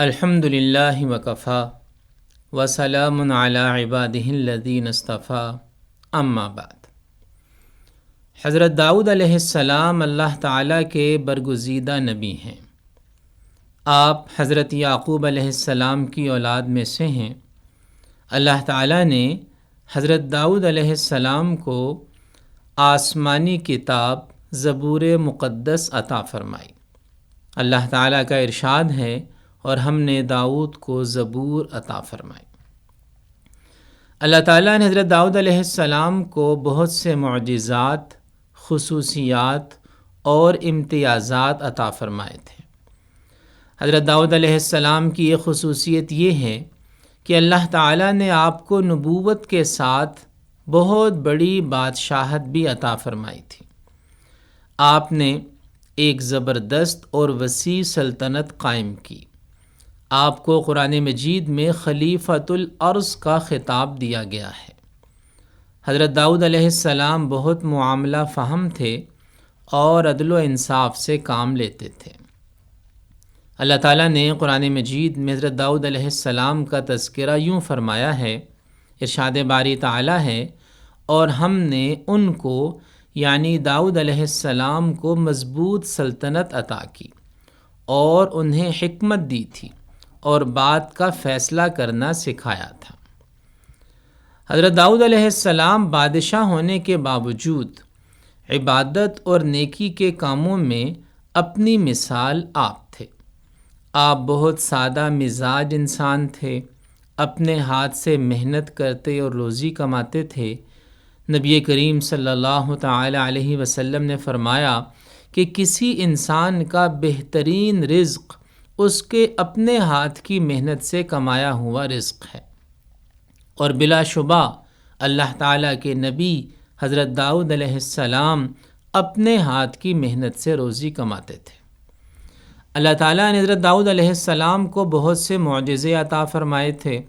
الحمد للہ وکفا وسلام علی عبادہ الذین اصطفیٰ اما بعد۔ حضرت داؤد علیہ السلام اللہ تعالیٰ کے برگزیدہ نبی ہیں۔ آپ حضرت یعقوب علیہ السلام کی اولاد میں سے ہیں۔ اللہ تعالیٰ نے حضرت داؤد علیہ السلام کو آسمانی کتاب زبور مقدس عطا فرمائی۔ اللہ تعالیٰ کا ارشاد ہے، اور ہم نے داؤد کو زبور عطا فرمائی۔ اللہ تعالیٰ نے حضرت داؤد علیہ السلام کو بہت سے معجزات، خصوصیات اور امتیازات عطا فرمائے تھے۔ حضرت داؤد علیہ السلام کی یہ خصوصیت یہ ہے کہ اللہ تعالیٰ نے آپ کو نبوت کے ساتھ بہت بڑی بادشاہت بھی عطا فرمائی تھی۔ آپ نے ایک زبردست اور وسیع سلطنت قائم کی۔ آپ کو قرآن مجید میں خلیفۃ الارض کا خطاب دیا گیا ہے۔ حضرت داؤد علیہ السلام بہت معاملہ فہم تھے اور عدل و انصاف سے کام لیتے تھے۔ اللہ تعالیٰ نے قرآن مجید میں حضرت داؤد علیہ السلام کا تذکرہ یوں فرمایا ہے، ارشاد باری تعالیٰ ہے، اور ہم نے ان کو یعنی داؤد علیہ السلام کو مضبوط سلطنت عطا کی اور انہیں حکمت دی تھی اور بات کا فیصلہ کرنا سکھایا تھا۔ حضرت داؤد علیہ السلام بادشاہ ہونے کے باوجود عبادت اور نیکی کے کاموں میں اپنی مثال آپ تھے۔ آپ بہت سادہ مزاج انسان تھے، اپنے ہاتھ سے محنت کرتے اور روزی کماتے تھے۔ نبی کریم صلی اللہ تعالی علیہ وسلم نے فرمایا کہ کسی انسان کا بہترین رزق اس کے اپنے ہاتھ کی محنت سے کمایا ہوا رزق ہے، اور بلا شبہ اللہ تعالیٰ کے نبی حضرت داؤد علیہ السلام اپنے ہاتھ کی محنت سے روزی کماتے تھے۔ اللہ تعالیٰ نے حضرت داؤد علیہ السلام کو بہت سے معجزے عطا فرمائے تھے۔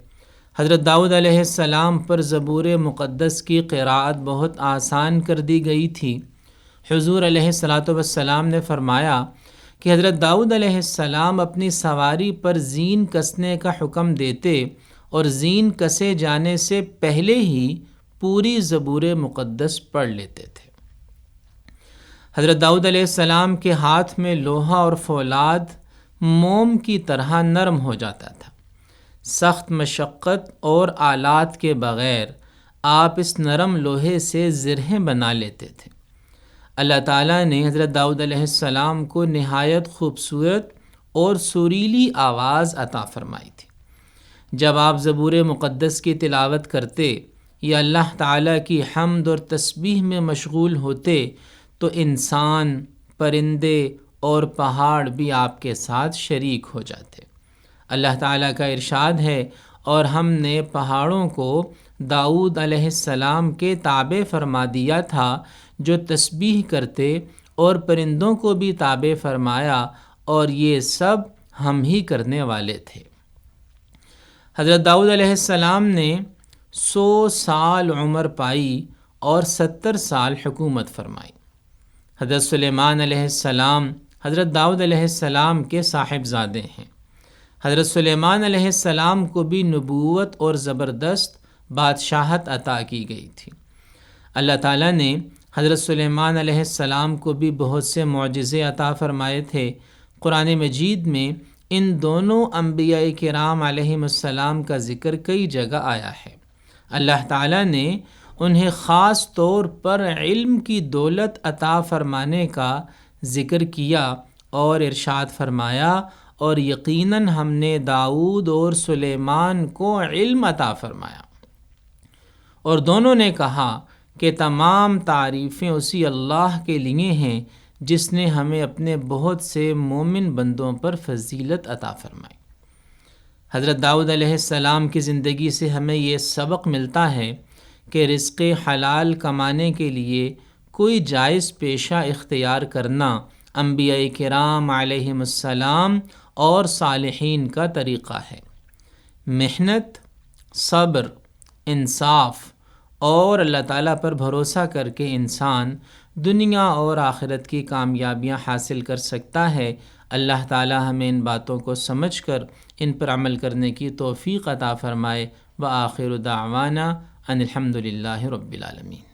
حضرت داؤد علیہ السلام پر زبور مقدس کی قراءت بہت آسان کر دی گئی تھی۔ حضور علیہ السلام نے فرمایا کہ حضرت داؤد علیہ السلام اپنی سواری پر زین کسنے کا حکم دیتے اور زین کسے جانے سے پہلے ہی پوری زبور مقدس پڑھ لیتے تھے۔ حضرت داؤد علیہ السلام کے ہاتھ میں لوہا اور فولاد موم کی طرح نرم ہو جاتا تھا۔ سخت مشقت اور آلات کے بغیر آپ اس نرم لوہے سے زرہیں بنا لیتے تھے۔ اللہ تعالیٰ نے حضرت داؤد علیہ السلام کو نہایت خوبصورت اور سریلی آواز عطا فرمائی تھی۔ جب آپ زبور مقدس کی تلاوت کرتے یا اللہ تعالیٰ کی حمد اور تسبیح میں مشغول ہوتے تو انسان، پرندے اور پہاڑ بھی آپ کے ساتھ شریک ہو جاتے۔ اللہ تعالیٰ کا ارشاد ہے، اور ہم نے پہاڑوں کو داؤد علیہ السلام کے تابع فرما دیا تھا جو تسبیح کرتے، اور پرندوں کو بھی تابع فرمایا، اور یہ سب ہم ہی کرنے والے تھے۔ حضرت داؤد علیہ السلام نے 100 سال عمر پائی اور 70 سال حکومت فرمائی۔ حضرت سلیمان علیہ السلام حضرت داؤد علیہ السلام کے صاحبزادے ہیں۔ حضرت سلیمان علیہ السلام کو بھی نبوت اور زبردست بادشاہت عطا کی گئی تھی۔ اللہ تعالیٰ نے حضرت سلیمان علیہ السلام کو بھی بہت سے معجزے عطا فرمائے تھے۔ قرآن مجید میں ان دونوں انبیاء کرام علیہم السلام کا ذکر کئی جگہ آیا ہے۔ اللہ تعالیٰ نے انہیں خاص طور پر علم کی دولت عطا فرمانے کا ذکر کیا اور ارشاد فرمایا، اور یقیناً ہم نے داؤد اور سلیمان کو علم عطا فرمایا۔ اور دونوں نے کہا کہ تمام تعریفیں اسی اللہ کے لیے ہیں جس نے ہمیں اپنے بہت سے مومن بندوں پر فضیلت عطا فرمائی۔ حضرت داؤد علیہ السلام کی زندگی سے ہمیں یہ سبق ملتا ہے کہ رزق حلال کمانے کے لیے کوئی جائز پیشہ اختیار کرنا انبیاء کرام علیہم السلام اور صالحین کا طریقہ ہے۔ محنت، صبر، انصاف اور اللہ تعالیٰ پر بھروسہ کر کے انسان دنیا اور آخرت کی کامیابیاں حاصل کر سکتا ہے۔ اللہ تعالی ہمیں ان باتوں کو سمجھ کر ان پر عمل کرنے کی توفیق عطا فرمائے۔ وآخر دعوانا ان الحمد للہ رب العالمین۔